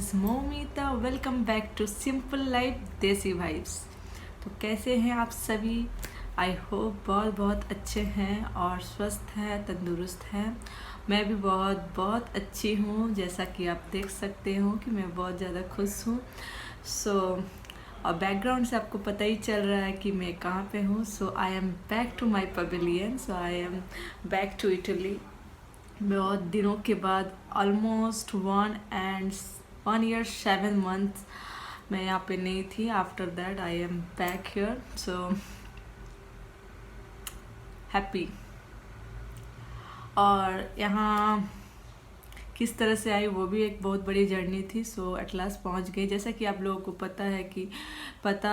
Is Momita. Welcome back to simple life desi vibes. तो कैसे हैं आप सभी? आई होप बहुत बहुत अच्छे हैं और स्वस्थ हैं, तंदुरुस्त हैं। मैं भी बहुत बहुत अच्छी हूँ, जैसा कि आप देख सकते हो कि मैं बहुत ज़्यादा खुश हूँ। और बैकग्राउंड से आपको पता ही चल रहा है कि मैं कहाँ पे हूँ। So I am back to my pavilion. So I am back to Italy. बहुत दिनों के बाद, ऑलमोस्ट 1 year 7 months मैं यहाँ पे नहीं थी। After that I am back here. So happy. और यहाँ किस तरह से आई वो भी एक बहुत बड़ी जर्नी थी। सो एट लास्ट पहुँच गई। जैसा कि आप लोगों को पता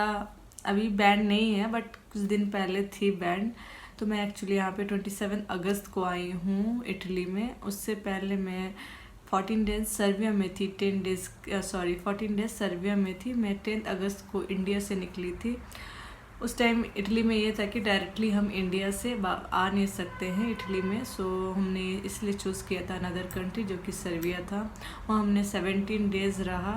अभी बैंड नहीं है, बट कुछ दिन पहले थी बैंड। तो मैं एक्चुअली यहाँ पे 27 अगस्त को आई हूँ इटली में। उससे पहले मैं 14 डेज सर्बिया में थी। 14 डेज सर्बिया में थी। मैं 10 अगस्त को इंडिया से निकली थी। उस टाइम इटली में ये था कि डायरेक्टली हम इंडिया से आ नहीं सकते हैं इटली में। सो हमने इसलिए चूज़ किया था अनदर कंट्री, जो कि सर्बिया था। वहाँ हमने 17 डेज़ रहा।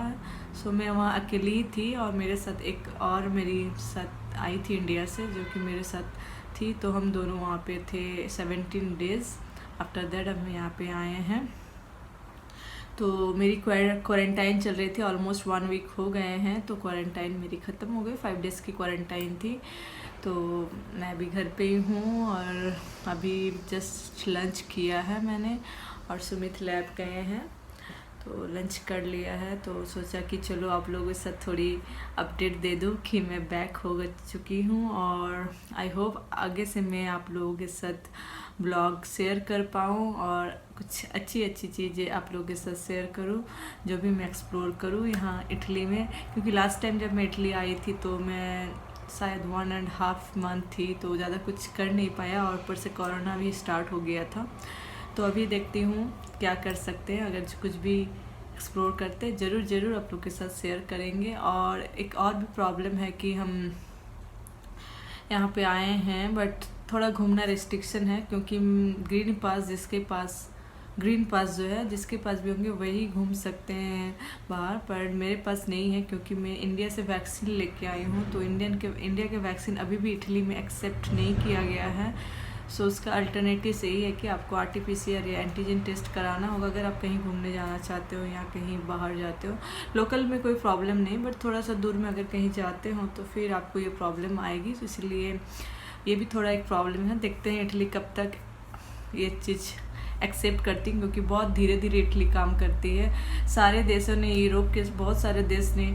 सो मैं वहाँ अकेली ही थी और मेरे साथ एक और मेरी साथ आई थी इंडिया से, जो कि मेरे साथ थी। तो हम दोनों वहाँ पे थे 17 डेज़। आफ्टर दैट हम यहाँ पे आए हैं। तो मेरी क्वारंटाइन चल रही थी, ऑलमोस्ट 1 वीक हो गए हैं। तो क्वारंटाइन मेरी ख़त्म हो गई। 5 डेज़ की क्वारंटाइन थी। तो मैं अभी घर पे ही हूँ और अभी जस्ट लंच किया है मैंने, और सुमित लैब गए हैं तो लंच कर लिया है। तो सोचा कि चलो आप लोगों के साथ थोड़ी अपडेट दे दूँ कि मैं बैक हो चुकी हूँ। और आई होप आगे से मैं आप लोगों के साथ ब्लॉग शेयर कर पाऊँ और कुछ अच्छी अच्छी चीज़ें आप लोगों के साथ शेयर करूँ, जो भी मैं एक्सप्लोर करूँ यहाँ इटली में। क्योंकि लास्ट टाइम जब मैं इटली आई थी तो मैं शायद 1.5 month थी, तो ज़्यादा कुछ कर नहीं पाया। और ऊपर से कोरोना भी स्टार्ट हो गया था। तो अभी देखती हूँ क्या कर सकते हैं। अगर कुछ भी एक्सप्लोर करते ज़रूर आप लोग के साथ शेयर करेंगे। और एक और भी प्रॉब्लम है कि हम यहाँ पे आए हैं, बट थोड़ा घूमना रिस्ट्रिक्शन है। क्योंकि ग्रीन पास जो है, जिसके पास भी होंगे वही घूम सकते हैं बाहर। पर मेरे पास नहीं है, क्योंकि मैं इंडिया से वैक्सीन लेके आई हूँ। तो इंडिया के वैक्सीन अभी भी इटली में एक्सेप्ट नहीं किया गया है। सो उसका अल्टरनेटिव सही है कि आपको RT-PCR या एंटीजन टेस्ट कराना होगा, अगर आप कहीं घूमने जाना चाहते हो या कहीं बाहर जाते हो। लोकल में कोई प्रॉब्लम नहीं, बट थोड़ा सा दूर में अगर कहीं जाते हो तो फिर आपको ये प्रॉब्लम आएगी। तो इसलिए ये भी थोड़ा एक प्रॉब्लम है। देखते हैं इटली कब तक ये चीज़ एक्सेप्ट करती है, क्योंकि बहुत धीरे धीरे इटली काम करती है। सारे देशों ने, यूरोप के बहुत सारे देश ने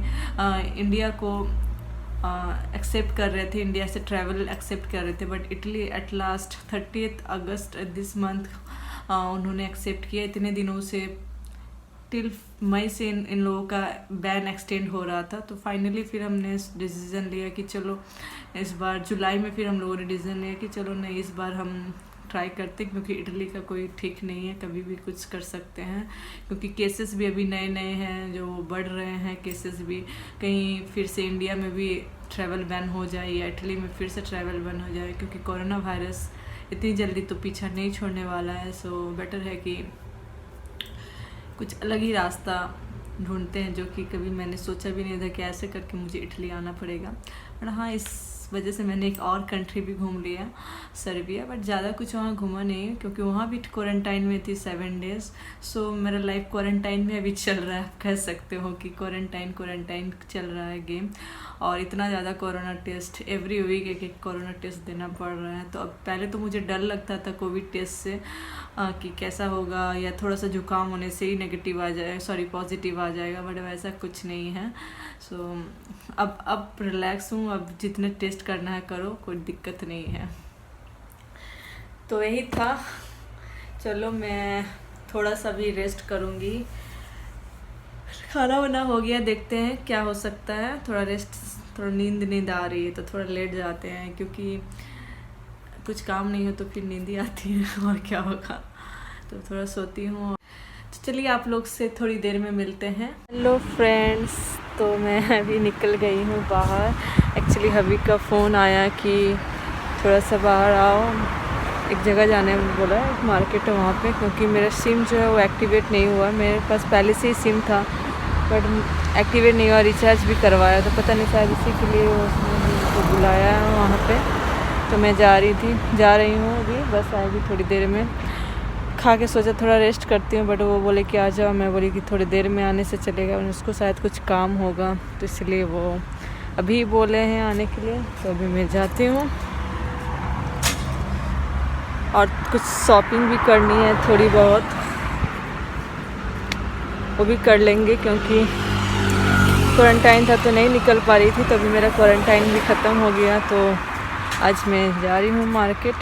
इंडिया को एक्सेप्ट कर रहे थे, इंडिया से ट्रैवल एक्सेप्ट कर रहे थे। But Italy at last 30 August this month उन्होंने एक्सेप्ट किया। इतने दिनों से टिल मई से इन लोगों का बैन एक्सटेंड हो रहा था। तो फाइनली फिर हमने डिसीज़न लिया कि चलो इस बार जुलाई में फिर हम लोगों ने डिसीज़न लिया कि चलो नहीं, इस बार हम ट्राई करते हैं। क्योंकि इटली का कोई ठीक नहीं है, कभी भी कुछ कर सकते हैं। क्योंकि केसेस भी अभी नए नए हैं जो बढ़ रहे हैं। केसेस भी कहीं फिर से इंडिया में भी ट्रैवल बैन हो जाए या इटली में फिर से ट्रैवल बैन हो जाए, क्योंकि कोरोना वायरस इतनी जल्दी तो पीछा नहीं छोड़ने वाला है। सो बेटर है कि कुछ अलग ही रास्ता ढूंढते हैं, जो कि कभी मैंने सोचा भी नहीं था कि ऐसे करके मुझे इटली आना पड़ेगा। बट हाँ, इस वजह से मैंने एक और कंट्री भी घूम लिया, सर्बिया। बट ज़्यादा कुछ वहाँ घूमा नहीं, क्योंकि वहाँ भी क्वारंटाइन में थी 7 डेज़। सो मेरा लाइफ क्वारंटाइन में अभी चल रहा है, आप कह सकते हो कि क्वारंटाइन चल रहा है गेम। और इतना ज़्यादा कोरोना टेस्ट, एवरी वीक एक कोरोना टेस्ट देना पड़ रहा है। तो अब पहले तो मुझे डर लगता था कोविड टेस्ट से कि कैसा होगा, या थोड़ा सा जुकाम होने से ही पॉजिटिव आ जाएगा। बट वैसा कुछ नहीं है। सो अब रिलैक्स हूँ। अब जितने टेस्ट करना है करो, कोई दिक्कत नहीं है। तो यही था। चलो मैं थोड़ा सा भी रेस्ट करूँगी। खाना वाना हो गया, देखते हैं क्या हो सकता है। थोड़ा रेस्ट, थोड़ा नींद आ रही है तो थोड़ा लेट जाते हैं, क्योंकि कुछ काम नहीं हो तो फिर नींद ही आती है और क्या होगा। तो थोड़ा सोती हूँ। तो चलिए आप लोग से थोड़ी देर में मिलते हैं। हेलो फ्रेंड्स, तो मैं अभी निकल गई हूँ बाहर। एक्चुअली हबी का फ़ोन आया कि थोड़ा सा बाहर आओ, एक जगह जाने बोला, मार्केट है वहाँ पे। क्योंकि मेरा सिम जो है वो एक्टिवेट नहीं हुआ। मेरे पास पहले से ही सिम था, बट एक्टिवेट नहीं हुआ। रिचार्ज भी करवाया तो पता नहीं शायद इसी के लिए उसने मुझको बुलाया है वहाँ पे। तो मैं जा रही हूँ अभी, बस आएगी थोड़ी देर में। खा के सोचा थोड़ा रेस्ट करती हूँ, बट वो बोले कि आ जाओ। मैं बोली कि थोड़ी देर में आने से चलेगा, उसको शायद कुछ काम होगा, तो इसलिए वो अभी बोले हैं आने के लिए। तो अभी मैं जाती हूँ और कुछ शॉपिंग भी करनी है थोड़ी बहुत, वो भी कर लेंगे क्योंकि क्वारंटाइन था तो नहीं निकल पा रही थी। तो अभी मेरा क्वारंटाइन भी ख़त्म हो गया, तो आज मैं जा रही हूँ मार्केट।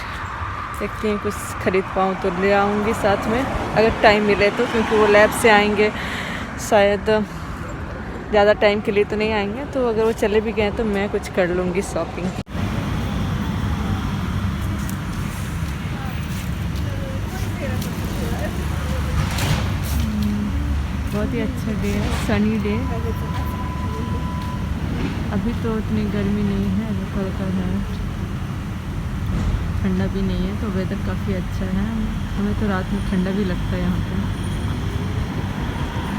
देखती हूँ कुछ ख़रीद पाऊँ तो ले आऊँगी साथ में, अगर टाइम मिले तो, क्योंकि वो लैब से आएंगे शायद, ज़्यादा टाइम के लिए तो नहीं आएंगे। तो अगर वो चले भी गए तो मैं कुछ कर लूँगी शॉपिंग। बहुत ही अच्छा डे है, सनी डे। अभी तो उतनी गर्मी नहीं है, हल्का है, ठंडा भी नहीं है, तो वेदर काफ़ी अच्छा है। हमें तो रात में ठंडा भी लगता है यहाँ पे।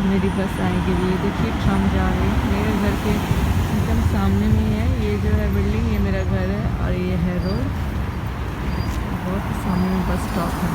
मेरी बस आएगी भी, देखिए शाम जा रही है। मेरे घर के एकदम सामने में है ये जो है बिल्डिंग, ये मेरा घर है और ये है रोड, बहुत ही सामने में बस स्टॉप है।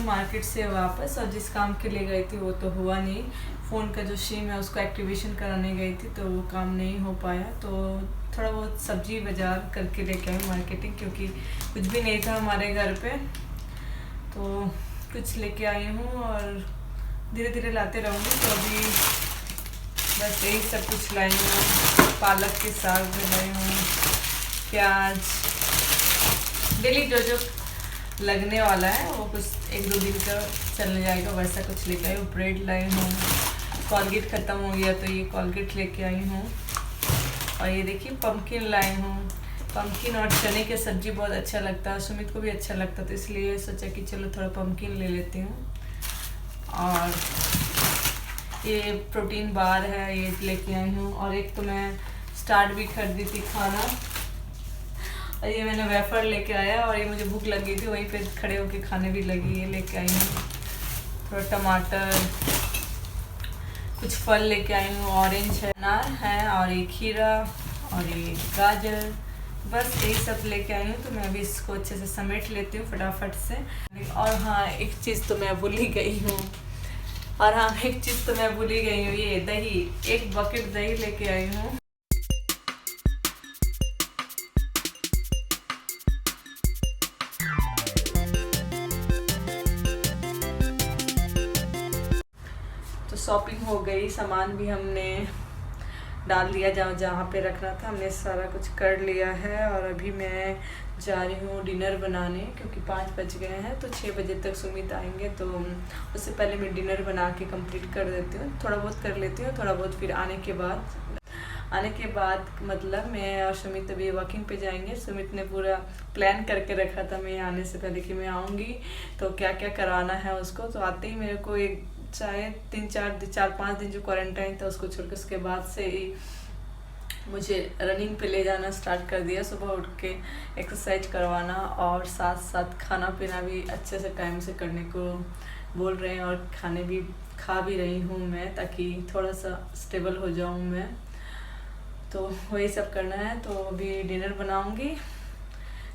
मार्केट से वापस, और जिस काम के लिए गई थी वो तो हुआ नहीं। फ़ोन का जो सिम है उसको एक्टिवेशन कराने गई थी तो वो काम नहीं हो पाया। तो थोड़ा बहुत सब्जी बाज़ार करके लेके आई मार्केटिंग, क्योंकि कुछ भी नहीं था हमारे घर पे। तो कुछ लेके आई हूँ और धीरे धीरे लाते रहूँगी। तो अभी बस यही सब कुछ लाई हूँ। पालक के साग लाई हूँ, प्याज, डेली जो जो लगने वाला है वो कुछ 1-2 दिन का चलने जाएगा, वैसा कुछ लेके आई हूँ। ब्रेड लाई हूँ, कॉलगेट ख़त्म हो गया तो ये कॉलगेट लेके आई हूँ। और ये देखिए पम्पकिन लाई हूँ। पम्पकिन और चने की सब्ज़ी बहुत अच्छा लगता है, सुमित को भी अच्छा लगता, तो इसलिए सोचा कि चलो थोड़ा पम्पकिन ले लेती हूँ। और ये प्रोटीन बार है, ये लेके आई हूँ। और एक तो मैं स्टार्ट भी खरीदी थी खाना, और ये मैंने वेफर लेके आया, और ये मुझे भूख लग गई थी, वहीं पे खड़े होके खाने भी लगी। ये लेके आई हूँ। थोड़ा टमाटर, कुछ फल लेके आई हूँ, ऑरेंज है, अनार है, और ये खीरा और ये गाजर, बस यही सब लेके आई हूँ। तो मैं अभी इसको अच्छे से समेट लेती हूँ फटाफट से। और हाँ, एक चीज़ तो मैं भूल ही गई हूँ, ये दही, 1 बकेट दही लेके आई हूँ। शॉपिंग हो गई, सामान भी हमने डाल दिया जहाँ पे रखना था, हमने सारा कुछ कर लिया है। और अभी मैं जा रही हूँ डिनर बनाने, क्योंकि 5 बज गए हैं, तो 6 बजे तक सुमित आएंगे। तो उससे पहले मैं डिनर बना के कंप्लीट कर देती हूँ, थोड़ा बहुत कर लेती हूँ, थोड़ा बहुत फिर आने के बाद। आने के बाद मतलब मैं और सुमित अभी वॉकिंग पे जाएंगे। सुमित ने पूरा प्लान करके रखा था मैं आने से पहले कि मैं आऊँगी तो क्या क्या करवाना है उसको। तो आते ही मेरे को एक शायद 4-5 दिन जो क्वारंटाइन था उसको छोड़ के उसके बाद से ही मुझे रनिंग पे ले जाना स्टार्ट कर दिया। सुबह उठ के एक्सरसाइज करवाना और साथ साथ खाना पीना भी अच्छे से टाइम से करने को बोल रहे हैं और खाने भी खा भी रही हूँ मैं, ताकि थोड़ा सा स्टेबल हो जाऊँ मैं। तो वही सब करना है। तो अभी डिनर बनाऊँगी,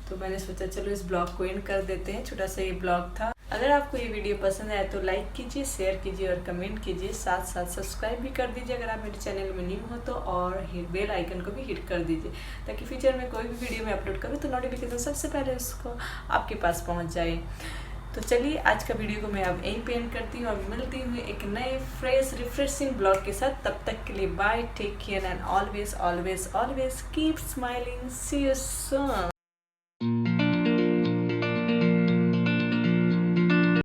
तो मैंने सोचा चलो इस ब्लॉग को एंड कर देते हैं। छोटा सा ये ब्लॉग था। अगर आपको ये वीडियो पसंद आए तो लाइक कीजिए, शेयर कीजिए और कमेंट कीजिए। साथ साथ सब्सक्राइब भी कर दीजिए अगर आप मेरे चैनल में न्यू हो तो, और बेल आइकन को भी हिट कर दीजिए ताकि फ्यूचर में कोई भी वीडियो मैं अपलोड करूँ तो नोटिफिकेशन सबसे पहले उसको आपके पास पहुँच जाए। तो चलिए आज का वीडियो को मैं अब यहीं पे एंड करती हूँ और मिलती हूँ एक नए फ्रेश रिफ्रेशिंग ब्लॉग के साथ। तब तक के लिए bye, take care and always always always keep smiling. See you soon.